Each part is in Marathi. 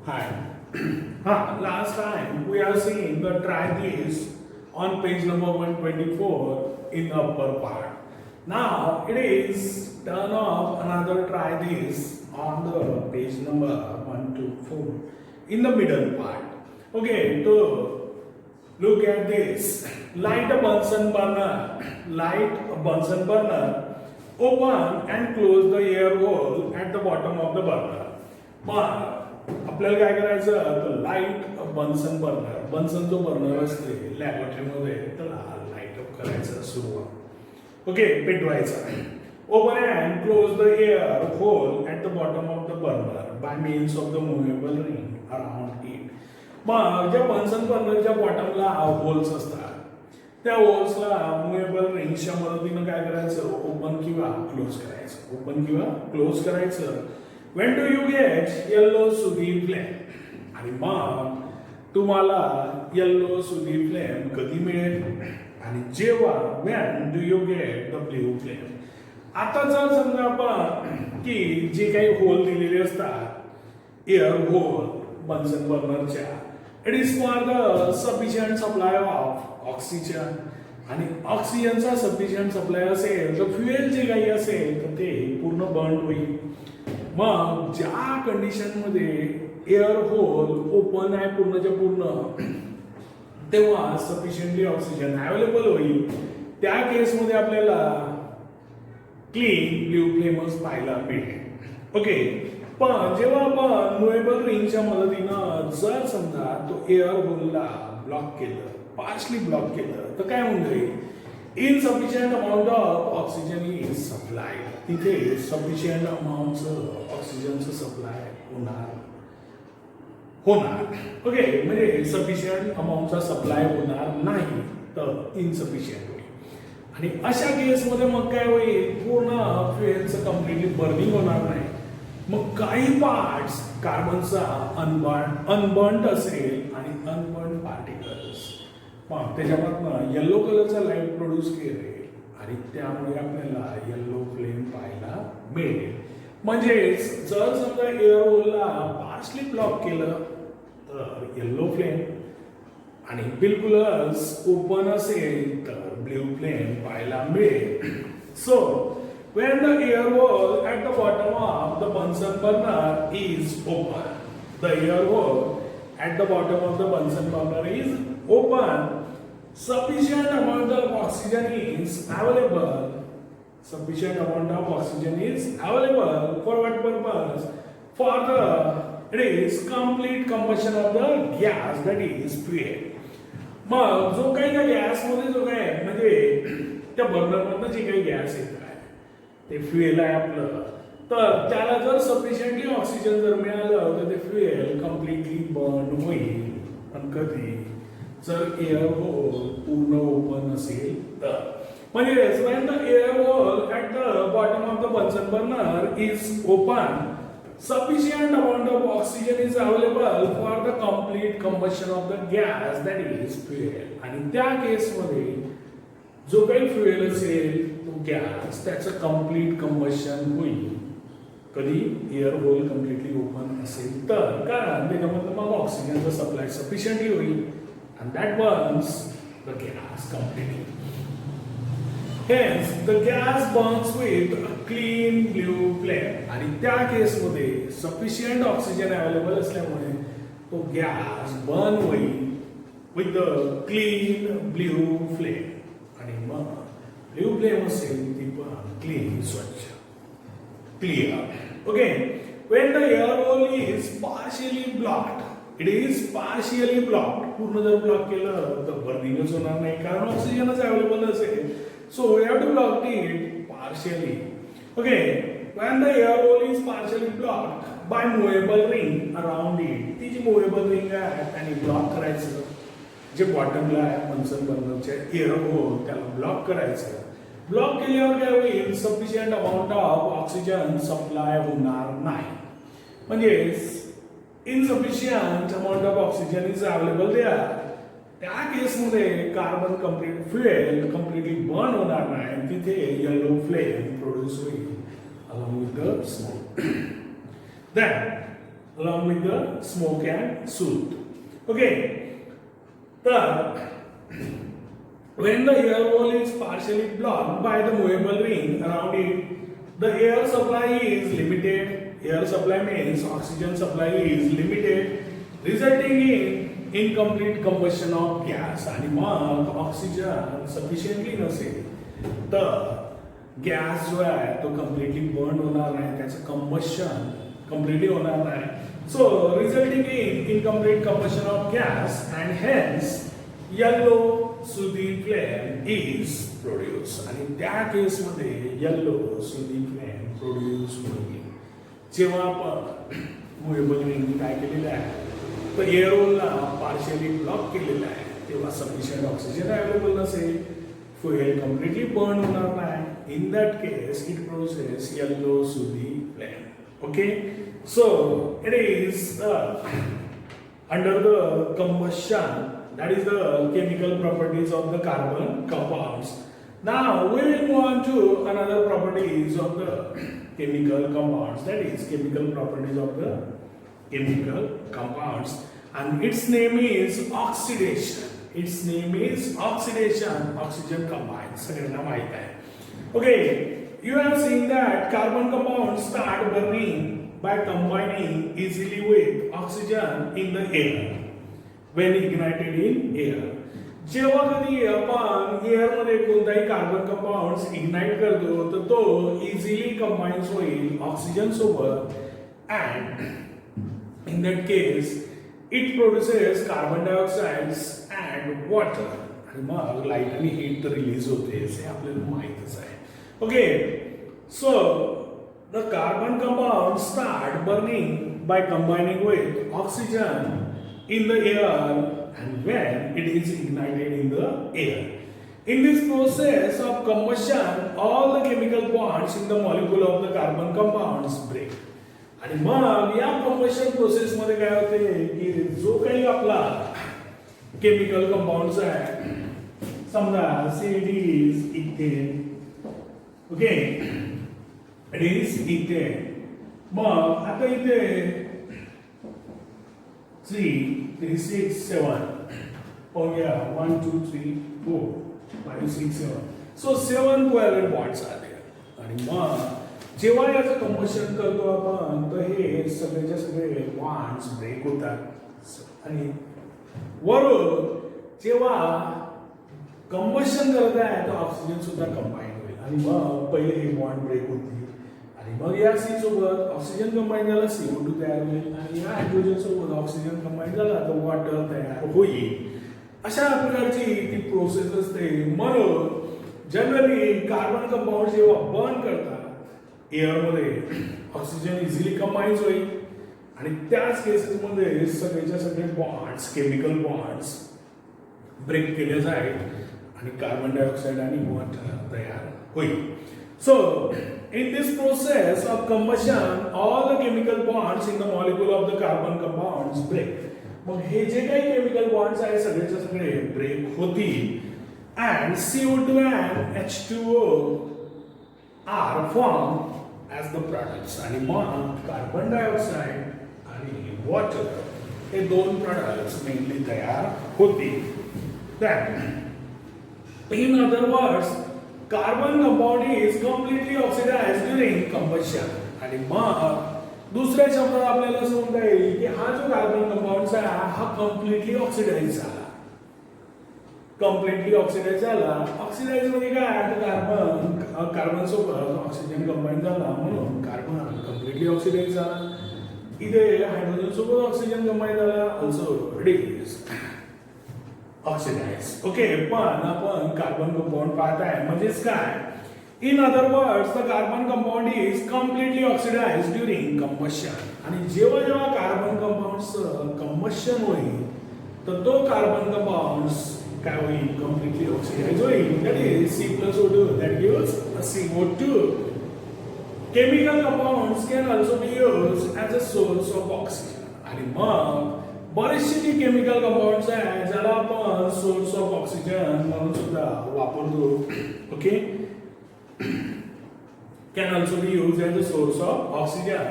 Hi. Last time we are seeing the try this on page number 124 in the upper part. Now it is turn off another try this on the page number 124 in the middle part. Okay, to look at this. Light a Bunsen burner. Light a Bunsen burner. Open and close the air hole at the bottom of the burner. मग आपल्याला काय करायचं तर लाईट बन्सन बर्नर बन्सन जो बर्नर असते लॅबोरेटरीमध्ये त्याला लाईट अप करायचं सुरुवात ओके पेटवायचा open and close the air hole at the bottom of the burner by means of the movable ring around it मग ज्या बन्सन बर्नरच्या बॉटमला होल्स असतात त्या होल्सला मुव्हेबल रिंग्सच्या मदतीनं काय करायचं ओपन किंवा क्लोज करायचं ओपन किंवा क्लोज करायचं When do you get yellow Sudhi flame? आणि मग तुम्हाला येल्लो सुधी फ्लेम कधी मिळेल आणि जेव्हा when do you get the blue flame? आता जर समजा आपण की जे काही होल दिलेले असतात एअर होल बन्सन बर्नरच्या it is for the sufficient supply of oxygen आणि ऑक्सिजनचा सफिशियंट सप्लाय असेल तर फ्युएल जे काही असेल तर ते पूर्ण बर्न होईल मग ज्या कंडिशनमध्ये एअर होल ओपन आहे पूर्णच्या पूर्ण तेव्हा सफिशियंटली ऑक्सिजन अवेलेबल होईल त्या केसमध्ये आपल्याला क्लीन ब्ल्यू फ्लेमच पाहायला मिळेल ओके पण जेव्हा आपण मुव्हेबल रिंगच्या मदतीनं जर समजा तो एअर होलला ब्लॉक केलं पार्शली ब्लॉक केलं तर काय होऊन जाईल insufficient amount of oxygen is supply तिथे सफिशियंट अमाऊंटचं ऑक्सिजनचं सप्लाय होणार ओके म्हणजे सफिशियंट अमाऊंटचा सप्लाय होणार नाही तर इनसफिशियंट होईल आणि अशा केसमध्ये मग काय होईल पूर्ण फ्युएलचं कम्प्लिटली बर्निंग होणार नाही मग काही पार्ट्स कार्बनचा अनबर्न्ड असेल आणि अनबर्न्ड पार्टिकल्स मग त्याच्यामधनं येल्लो कलरचा लाईट प्रोड्यूस केले आणि त्यामुळे आपल्याला येल्लो फ्लेम पाहायला मिळेल म्हणजेच जर समजा एअर होलला पार्शली ब्लॉक केलं तर येल्लो फ्लेम आणि बिलकुलच ओपन असेल तर ब्ल्यू फ्लेम पाहायला मिळेल so when the air hole at the bottom of the Bunsen burner is open the air hole at the bottom of the Bunsen burner is open sufficient amount of oxygen is available sufficient amount of oxygen is available for what purpose for the it is complete combustion of the gas that is fuel मग जो काही त्या गॅस मध्ये जो काय म्हणजे त्या बर्नर मधनं जे काही गॅस येत आहे ते फ्युएल आहे आपलं तर त्याला जर सफिशियंटली ऑक्सिजन जर मिळालं तर ते फ्युएल कम्प्लिटली बर्न होईल पण कधी जर एअर होल पूर्ण ओपन असेल तर म्हणजे when the air hole at the bottom of the Bunsen burner is open sufficient amount of oxygen is available for the complete combustion of the gas that is fuel आणि त्या केसमध्ये जो काही फ्युएल असेल तो गॅस त्याचं कम्प्लीट कंबशन होईल कधी एअर होल कम्प्लिटली ओपन असेल तर कारण त्याच्यामधलं मग ऑक्सिजनचा सप्लाय सफिशियंटली होईल and that burns the gas completely. Hence, the gas burns with a clean blue flame. आणि त्या केसमध्ये sufficient oxygen available असल्यामुळे तो गॅस बर्न होईल with the clean blue flame. आणि मग ब्ल्यू फ्लेम असेल ती पण क्लीन स्वच्छ clear okay when the air hole is partially blocked it is partially blocked पूर्ण जर ब्लॉक केलं तर बर्निंगच होणार नाही कारण ऑक्सिजनच अवेलेबल नसेल so we have to block it partially okay when the air hole is partially blocked by movable ring around it ती जी movable ring आहे आणि ब्लॉक करायचं जे बॉटमला आहे बन्सन बर्नरच्या एअर होल त्याला ब्लॉक करायचं ब्लॉक केल्यावर काय होईल sufficient amount of oxygen supply होणार नाही म्हणजे insufficient amount of oxygen is available there त्या केसमध्ये carbon complete fuel completely burn होणार नाही तिथे येलो फ्लेम प्रोड्यूस होईल along with the smoke then along with the smoke and soot. Okay, तर when the air wall is partially blocked by the movable ring around it, the air supply is limited. Air supply means oxygen supply is limited, resulting in incomplete combustion of gas. आणि मग ऑक्सिजन सफिशियंटली नसेल तर गॅस जो आहे तो कम्प्लिटली बर्न होणार नाही, त्याचं कंबशन कम्प्लिटली होणार नाही. So resulting in incomplete combustion of gas and hence yellow sooty flame is produce. आणि त्या केसमध्ये येलो सुदी फ्लेम प्रोड्यूस होईल जेव्हा आपण मुव्हेबल रिंगनी काय केलेलं आहे तर एअर होलला पार्शियली ब्लॉक केलेलं आहे, तेव्हा सफिशियंट ऑक्सिजन अवेलेबल नसेल, fuel completely burn होणार नाही. In that case, it produces yellow sooty flame. Okay, so it is under the combustion, that is the chemical properties of the carbon compounds. Now we will move on to another properties of the chemical compounds, that is chemical properties of the chemical compounds, and its name is oxidation. Its name is oxidation. Oxygen combines. सगळ्यांना माहित आहे. Okay, you have seen that carbon compounds start burning by combining easily with oxygen in the air when ignited in air. जेव्हा कधी आपण एअर मध्ये कोणताही कार्बन कंपाऊंड इग्नाइट करतो तर तो इझिली कंबाइन्स होईल ऑक्सिजन सोबत, and in that case it produces carbon dioxides and water. आणि मग लाईट आणि हीट तर रिलीज होते हे आपल्याला माहितच आहे. Okay, so the carbon compound start burning by combining with oxygen in the air and when it is ignited in the air. In this process of combustion, all the chemical bonds in the molecule of the carbon compounds break. आणि मग या कंबशन प्रोसेस मध्ये काय होते की जो काही आपला केमिकल कंपाऊंड्स आहे, समजा say it is ethane, okay, it is ethane. मग आता इथे 3, 3, 6, 7. Oh yeah, 1, 2, 3, 4, 5, 6, 7. So 7 covalent bonds are there. आणि मग जेव्हा याचं कंबशन करतो आपण तर हे सगळेच्या सगळे बॉन्ड्स ब्रेक होतात. आणि वरून जेव्हा कंबशन करत आहे तर ऑक्सिजन सुद्धा कंबाईन होईल आणि मग पहिले हे बॉन्ड ब्रेक होतील आणि मग या सी सोबत ऑक्सिजन कंबाईन झाला CO2 तयार होईल आणि या हायड्रोजन सोबत ऑक्सिजन कंबाईन झाला तर वॉटर तयार होईल. अशा प्रकारची ती प्रोसेस असते. म्हणून जनरली कार्बन कंपाऊंड जेव्हा बर्न करतात एअरमध्ये ऑक्सिजन इझिली कंबाईन्स होईल आणि त्याच केसेसमध्ये सगळेच्या सगळे बॉन्ड्स केमिकल बॉन्ड्स ब्रेक केले जाईल आणि कार्बन डायऑक्साइड आणि वॉटर तयार होईल. So, in this process of combustion, all the chemical bonds in the molecule of the carbon compounds break. मग हे जे काही chemical bonds आहे सगळेचे सगळे ब्रेक होतील and CO2 and H2O are formed as the products. आणि मग कार्बन डायऑक्साइड आणि वॉटर हे दोन प्रोडक्ट्स मेनली तयार होतील. Then, in other words, carbon compound is completely oxidized during combustion. आणि मग दुसऱ्या शब्दात आपल्याला असं म्हणता येईल की हा जो कार्बन कंपाऊंड आहे हा कम्प्लिटली ऑक्सिडाइज झाला. कम्प्लिटली ऑक्सिडाइज झाला. ऑक्सिडाइज म्हणजे काय, कार्बन सोबत ऑक्सिजन कंबाईन झाला म्हणून कार्बन कम्प्लिटली ऑक्सिडाइज झाला. इथे हायड्रोजन सोबत ऑक्सिजन कंबाईन झाला, also it is oxidise. Okay, पण आपण कार्बन कंपाऊंड पाहताय म्हणजेच काय, in other words the carbon compound is completely oxidise during combustion. आणि जेव्हा जेव्हा कार्बन कंपाऊंडचं कंबशन होईल तर तो कार्बन कंपाऊंड काय होईल, कम्प्लिटली ऑक्सिडाइज होईल. That is C+O2 that gives a CO2. Chemical compounds can also be used as a source of oxygen. आणि मग बरेचसे जे केमिकल कंपाऊंड्स आहेत ज्याला आपण सोर्स ऑफ ऑक्सिजन म्हणून सुद्धा वापरतो. Okay, can also be use as a source of oxygen.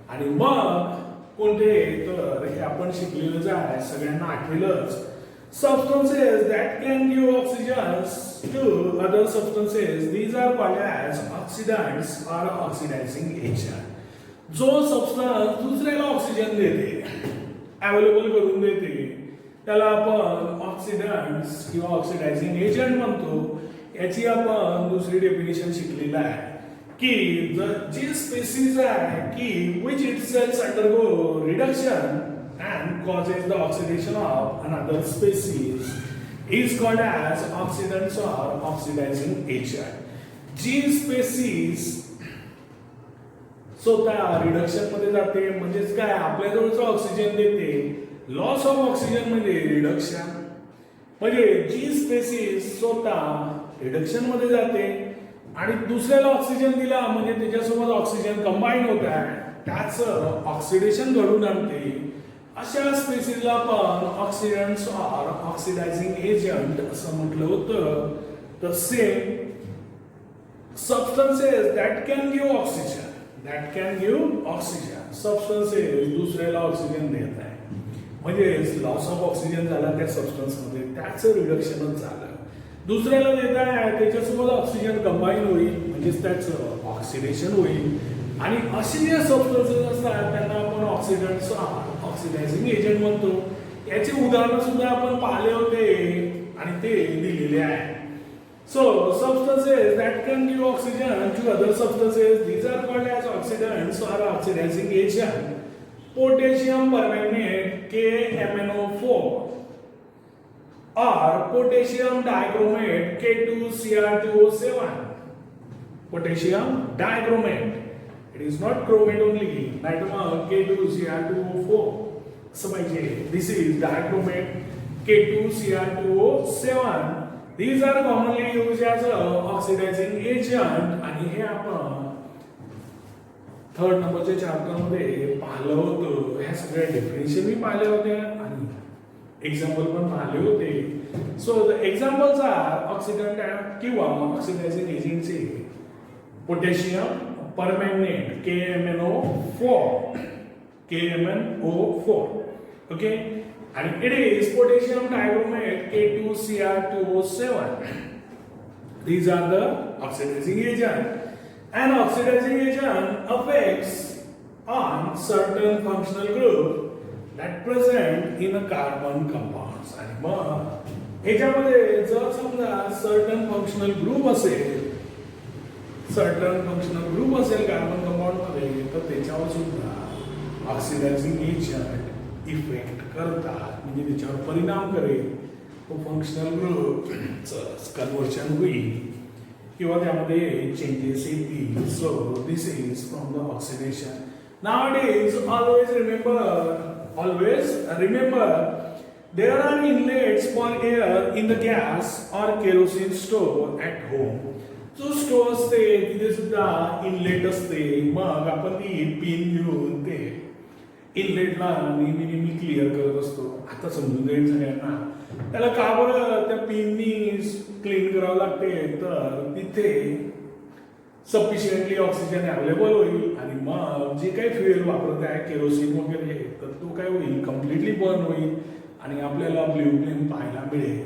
आणि मग कोणते तर हे आपण शिकलेलंच आहे, सगळ्यांना आठवलंच. Substances that can give oxygen to other substances, these are called as oxidants or oxidizing agent. जो सबस्टन्स दुसऱ्याला ऑक्सिजन देते, अवेलेबल करून देते, त्याला आपण ऑक्सिडंट्स किंवा ऑक्सिडायझिंग एजंट म्हणतो. याची आपण दुसरी डेफिनेशन शिकलेलं आहे की जी स्पेसीज आहे की which itself undergo reduction and causes the oxidation of another species is called as oxidants or oxidizing agent. जी स्पेसीज स्वतः रिडक्शन मध्ये जाते, म्हणजेच काय आपल्याजवळचं ऑक्सिजन देते, लॉस ऑफ ऑक्सिजन म्हणजे रिडक्शन. म्हणजे जी स्पेसीज स्वतः रिडक्शन मध्ये जाते आणि दुसऱ्याला ऑक्सिजन दिला म्हणजे त्याच्यासोबत ऑक्सिजन कंबाईन होत आहे, त्याचं ऑक्सिडेशन घडून आणते. अशा स्पेसीजला आपण ऑक्सिडंट्स ऑर ऑक्सिडायझिंग एजंट असं म्हटलं होतं. तर same substances that can give oxygen, substances दुसऱ्याला ऑक्सिजन देत आहे, म्हणजे लॉस ऑफ ऑक्सिजन झाला त्या सबस्टन्स मध्ये, त्याचं रिडक्शनच झालं. दुसऱ्याला देत आहे त्याच्यासोबत ऑक्सिजन कंबाईन होईल, म्हणजेच त्याचं ऑक्सिडेशन होईल. आणि असे जे सबस्टन्सेस असतात त्यांना आपण ऑक्सिडंट्स ऑक्सिडायझिंग एजंट म्हणतो. याचे उदाहरण सुद्धा आपण पाहिले होते आणि ते दिलेले आहे. So substances that can give oxygen two other substances, these are called as oxidants or oxidizing agent. Potassium permanganate KMnO4 or potassium dichromate K2Cr2O7. Potassium dichromate. It is not chromate only. Nitromer K2Cr2O4. So this is dichromate K2Cr2O7. These are commonly used as a oxidizing agent. आणि हे आपण थर्ड नंबरच्या चॅप्टर मध्ये पाहिलं होतं. ह्या सगळ्या डेफिनेशन मी पाहिले होते आणि एक्झाम्पल पण पाहिले होते. So the examples are oxidant किंवा ऑक्सिडायझिंग एजंटचे potassium permanganate KMnO4, okay, and it is potassium dichromate K2Cr2O7. These are the oxidizing agent. An oxidizing agent affects on certain functional group that present in a carbon compounds. आणि मग ह्याच्यामध्ये जर समजा certain functional group असेल कार्बन कंपाऊंड मध्ये, तर त्याच्यावर सुद्धा ऑक्सिडायझिंग एजंट इफेक्ट करतात, म्हणजे त्याच्यावर परिणाम करेल. तो फंक्शनल ग्रुपचं कन्व्हर्शन होईल किंवा त्यामध्ये चेंजेस येतील. So this is from the oxidation. Nowadays, always remember there are inlets for air in the gas or kerosene stove at home. जो स्टोव असते तिथे सुद्धा इनलेट असते. मग आपण ती पिन घेऊन ते इनलेटला नेहमी क्लिअर करत असतो. आता समजून जाईल सगळ्यांना त्याला का बरं त्या पिननी क्लीन करावं लागते, तर तिथे सफिशियंटली ऑक्सिजन अवेलेबल होईल आणि मग जे काही फ्युएल वापरत आहे केरोसिन वगैरे, तर तो काय होईल कम्प्लिटली बर्न होईल आणि आपल्याला ब्ल्यू फ्लेम पाहायला मिळेल.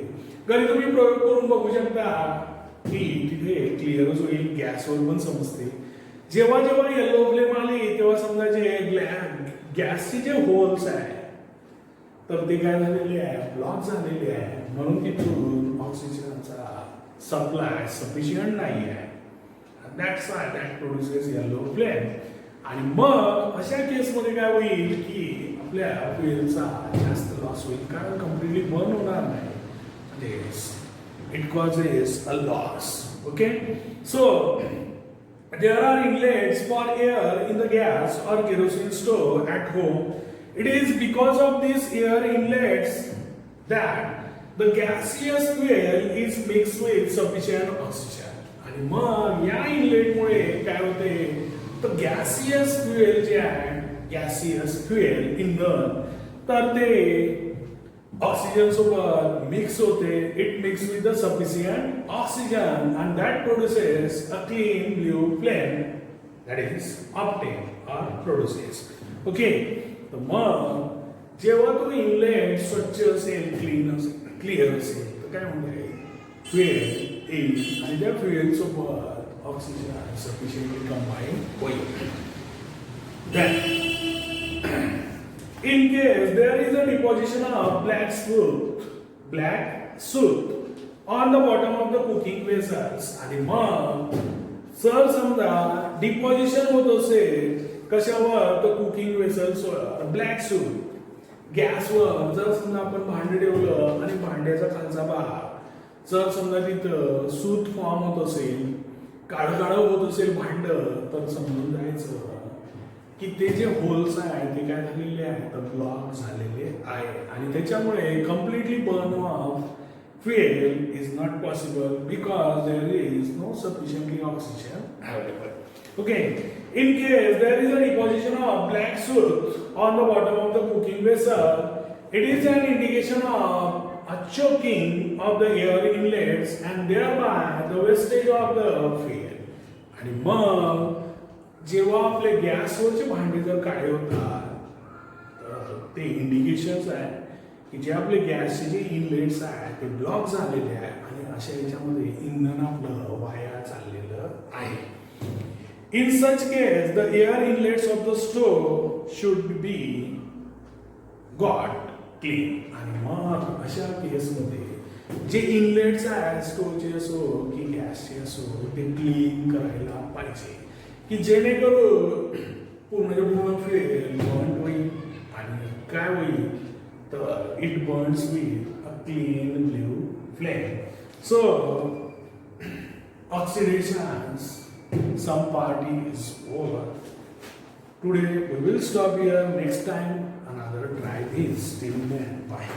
घरी तुम्ही प्रयोग करून बघू शकता की तिथे क्लिअरच होईल. गॅसवर पण समजते. जेव्हा येलो फ्लेम आली तेव्हा समजायचे गॅसचे जे होल्स आहे तर ते काय झालेले आहे, ब्लॉक झालेले आहे, म्हणून तिथून ऑक्सिजनचा सप्लाय सफिशियंट नाही आहे. That's why that produces yellow flame. आणि मग अशा केसमध्ये काय होईल की आपल्या फ्युएलचा जास्त लॉस होईल, कारण कम्प्लिटली बर्न होणार नाही. It causes a loss. Okay, so there are inlets for air in the gas or kerosene stove at home. It is because of these air inlets that the gaseous fuel is mixed with sufficient oxygen. आणि मग या इनलेटमुळे काय होते, तर गॅसियस फ्युएल जे आहे, गॅसियस फ्युएल इंधन, तर ते ऑक्सिजन सोबत मिक्स होते. It mix with the sufficient oxygen and that produces a clean blue flame, that is obtained or produces. Okay, तर मग जेव्हा तो इनलेट स्वच्छ असेल, क्लिअर असेल, तर काय म्हणता येईल, फ्युएल येईल आणि त्या फ्युएल सोबत ऑक्सिजन सफिशियंटली कंबाईन होईल. Then, in case there is a deposition of black soot on the bottom of the cooking vessels, आणि मग जर समजा डिपॉझिशन होत असेल कशावर, तर कुकिंग वेसल्सवर ब्लॅक सूट, गॅसवर जर समजा आपण भांडे ठेवलं आणि भांड्याचा खालचा भाग जर समजा तिथं सूत फॉर्म होत असेल, काळं होत असेल भांड, तर समजून जायचं की ते जे होल्स आहेत ते काय झालेले आहेत, तर ब्लॉक झालेले आहे आणि त्याच्यामुळे completely burn of fuel is not possible because there is no sufficiently oxygen available. Okay, in case there is a deposition of black soot on the bottom of the cooking vessel, it is an indication of a choking of the air inlets and thereby the wastage of the fuel. आणि मग जेव्हा आपले गॅसवरचे भांडे जर काळे होतात तर ते इंडिकेशन्स आहे की जे आपले गॅसचे जे इनलेट्स आहेत ते ब्लॉक झालेले आहे आणि अशा याच्यामध्ये इंधन आपलं वाया चाललेलं आहे. In such case the air inlets of the stove should be got clean. आणि मग अशा केसमध्ये जे इनलेट्स आहेत स्टोवचे असो की गॅसचे असो ते क्लीन करायला पाहिजे की जेणेकरून पूर्ण फ्युएल बर्न होईल आणि काय होईल, तर it burns with a clean blue flame. So oxidations, some part is over. Today we will stop here. Next time another try this. Till then, bye.